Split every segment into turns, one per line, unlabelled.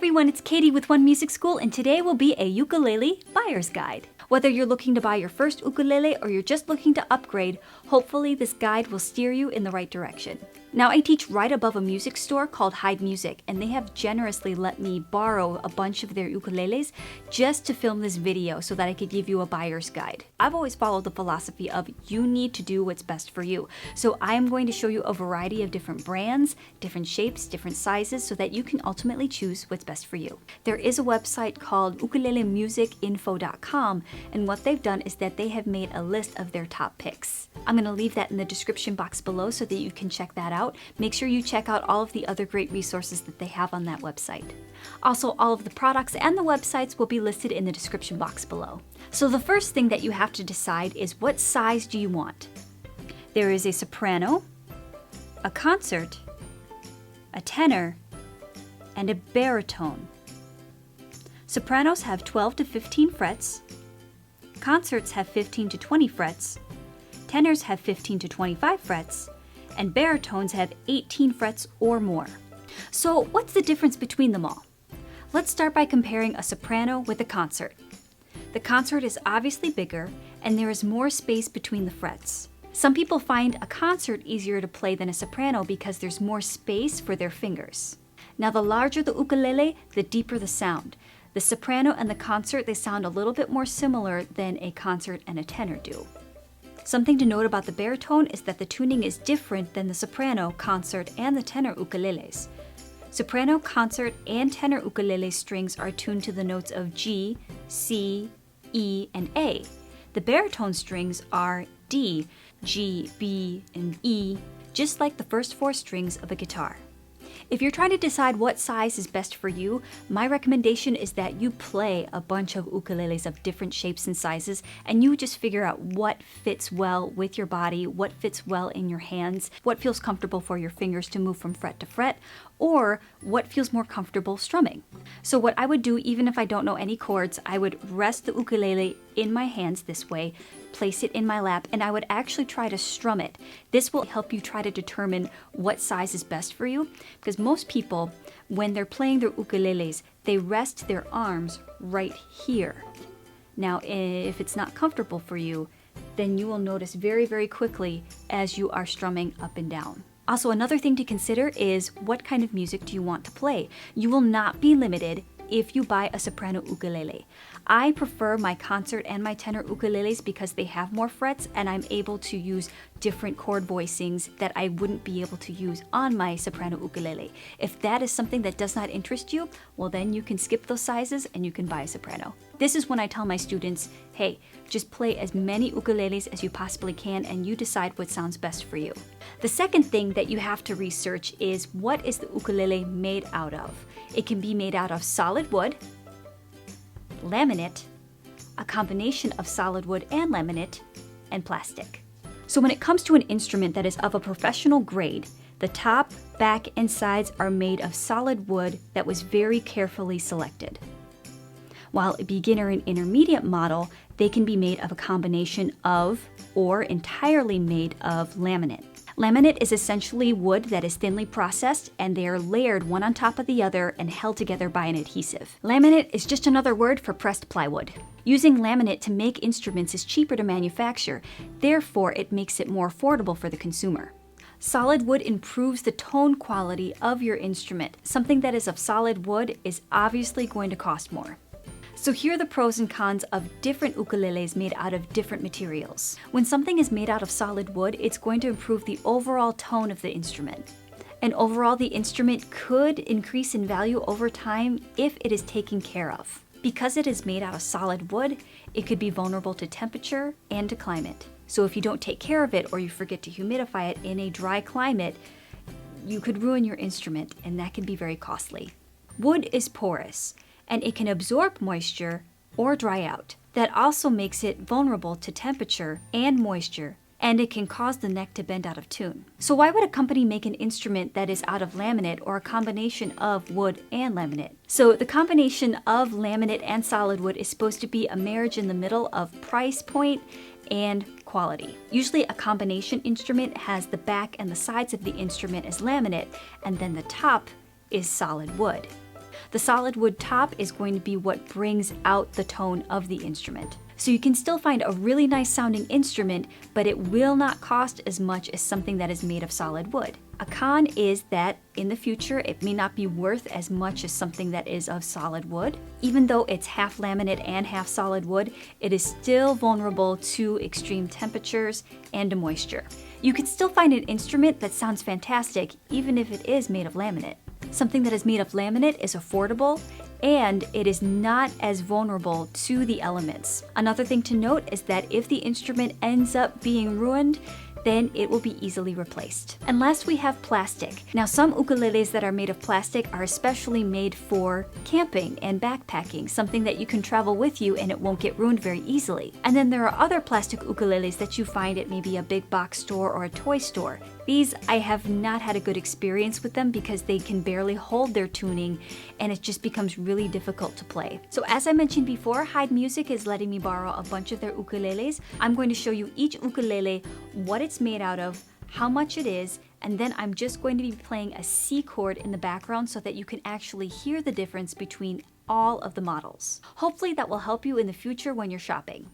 everyone, it's Katie with One Music School, and today will be a ukulele buyer's guide. Whether you're looking to buy your first ukulele or you're just looking to upgrade, hopefully this guide will steer you in the right direction. Now, I teach right above a music store called Hyde Music, and they have generously let me borrow a bunch of their ukuleles just to film this video so that I could give you a buyer's guide. I've always followed the philosophy of you need to do what's best for you. So I am going to show you a variety of different brands, different shapes, different sizes, so that you can ultimately choose what's best for you. There is a website called ukulelemusicinfo.com, and what they've done is that they have made a list of their top picks. I'm going to leave that in the description box below so that you can check that out. Make sure you check out all of the other great resources that they have on that website. Also, all of the products and the websites will be listed in the description box below. So the first thing that you have to decide is what size do you want? There is a soprano, a concert, a tenor, and a baritone. Sopranos have 12 to 15 frets, concerts have 15 to 20 frets, tenors have 15 to 25 frets, and baritones have 18 frets or more. So what's the difference between them all? Let's start by comparing a soprano with a concert. The concert is obviously bigger, and there is more space between the frets. Some people find a concert easier to play than a soprano because there's more space for their fingers. Now, the larger the ukulele, the deeper the sound. The soprano and the concert, they sound a little bit more similar than a concert and a tenor do. Something to note about the baritone is that the tuning is different than the soprano, concert, and the tenor ukuleles. Soprano, concert, and tenor ukulele strings are tuned to the notes of G, C, E, and A. The baritone strings are D, G, B, and E, just like the first four strings of a guitar. If you're trying to decide what size is best for you, my recommendation is that you play a bunch of ukuleles of different shapes and sizes, and you just figure out what fits well with your body, what fits well in your hands, what feels comfortable for your fingers to move from fret to fret, or what feels more comfortable strumming. So what I would do, even if I don't know any chords, I would rest the ukulele in my hands this way, place it in my lap, and I would actually try to strum it. This will help you try to determine what size is best for you, because most people, when they're playing their ukuleles, they rest their arms right here. Now, if it's not comfortable for you, then you will notice very, very quickly as you are strumming up and down. Also, another thing to consider is what kind of music do you want to play? You will not be limited if you buy a soprano ukulele. I prefer my concert and my tenor ukuleles because they have more frets and I'm able to use different chord voicings that I wouldn't be able to use on my soprano ukulele. If that is something that does not interest you, well then you can skip those sizes and you can buy a soprano. This is when I tell my students, hey, just play as many ukuleles as you possibly can and you decide what sounds best for you. The second thing that you have to research is what is the ukulele made out of? It can be made out of solid wood, laminate, a combination of solid wood and laminate, and plastic. So when it comes to an instrument that is of a professional grade, the top, back, and sides are made of solid wood that was very carefully selected. While a beginner and intermediate model, they can be made of a combination of or entirely made of laminate. Laminate is essentially wood that is thinly processed and they are layered one on top of the other and held together by an adhesive. Laminate is just another word for pressed plywood. Using laminate to make instruments is cheaper to manufacture, therefore it makes it more affordable for the consumer. Solid wood improves the tone quality of your instrument. Something that is of solid wood is obviously going to cost more. So here are the pros and cons of different ukuleles made out of different materials. When something is made out of solid wood, it's going to improve the overall tone of the instrument. And overall, the instrument could increase in value over time if it is taken care of. Because it is made out of solid wood, it could be vulnerable to temperature and to climate. So if you don't take care of it or you forget to humidify it in a dry climate, you could ruin your instrument, and that can be very costly. Wood is porous, and it can absorb moisture or dry out. That also makes it vulnerable to temperature and moisture, and it can cause the neck to bend out of tune. So why would a company make an instrument that is out of laminate or a combination of wood and laminate? So the combination of laminate and solid wood is supposed to be a marriage in the middle of price point and quality. Usually a combination instrument has the back and the sides of the instrument as laminate, and then the top is solid wood. The solid wood top is going to be what brings out the tone of the instrument. So you can still find a really nice sounding instrument, but it will not cost as much as something that is made of solid wood. A con is that in the future, it may not be worth as much as something that is of solid wood. Even though it's half laminate and half solid wood, it is still vulnerable to extreme temperatures and to moisture. You can still find an instrument that sounds fantastic, even if it is made of laminate. Something that is made of laminate is affordable, and it is not as vulnerable to the elements. Another thing to note is that if the instrument ends up being ruined, then it will be easily replaced. And last we have plastic. Now some ukuleles that are made of plastic are especially made for camping and backpacking, something that you can travel with you and it won't get ruined very easily. And then there are other plastic ukuleles that you find at maybe a big box store or a toy store. These, I have not had a good experience with them because they can barely hold their tuning and it just becomes really difficult to play. So as I mentioned before, Hyde Music is letting me borrow a bunch of their ukuleles. I'm going to show you each ukulele, what it's made out of, how much it is, and then I'm just going to be playing a C chord in the background so that you can actually hear the difference between all of the models. Hopefully that will help you in the future when you're shopping.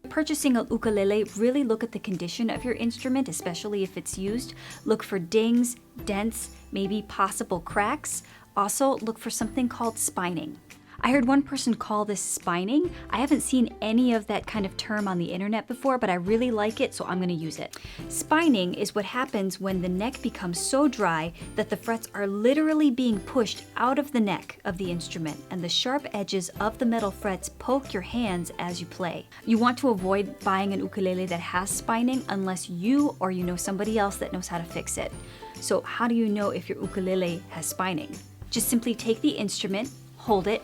Purchasing a ukulele, really look at the condition of your instrument, especially if it's used. Look for dings, dents, maybe possible cracks. Also, look for something called spining. I heard one person call this spining. I haven't seen any of that kind of term on the internet before, but I really like it, so I'm going to use it. Spining is what happens when the neck becomes so dry that the frets are literally being pushed out of the neck of the instrument, and the sharp edges of the metal frets poke your hands as you play. You want to avoid buying an ukulele that has spining unless you or you know somebody else that knows how to fix it. So how do you know if your ukulele has spining? Just simply take the instrument, hold it,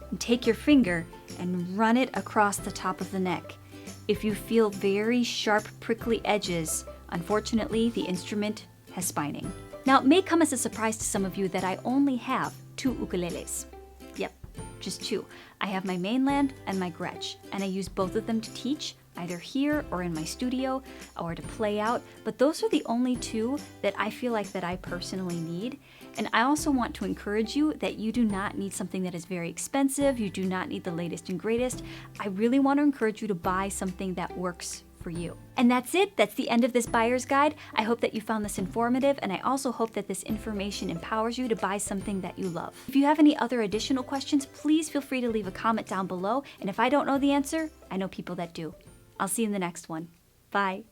and take your finger and run it across the top of the neck. If you feel very sharp, prickly edges, unfortunately, the instrument has spining. Now, it may come as a surprise to some of you that I only have 2 ukuleles. Yep, just 2. I have my mainland and my Gretsch, and I use both of them to teach, either here or in my studio or to play out, but those are the only 2 that I feel like that I personally need. And I also want to encourage you that you do not need something that is very expensive, you do not need the latest and greatest. I really want to encourage you to buy something that works for you. And that's it, that's the end of this buyer's guide. I hope that you found this informative, and I also hope that this information empowers you to buy something that you love. If you have any other additional questions, please feel free to leave a comment down below, and if I don't know the answer, I know people that do. I'll see you in the next one. Bye.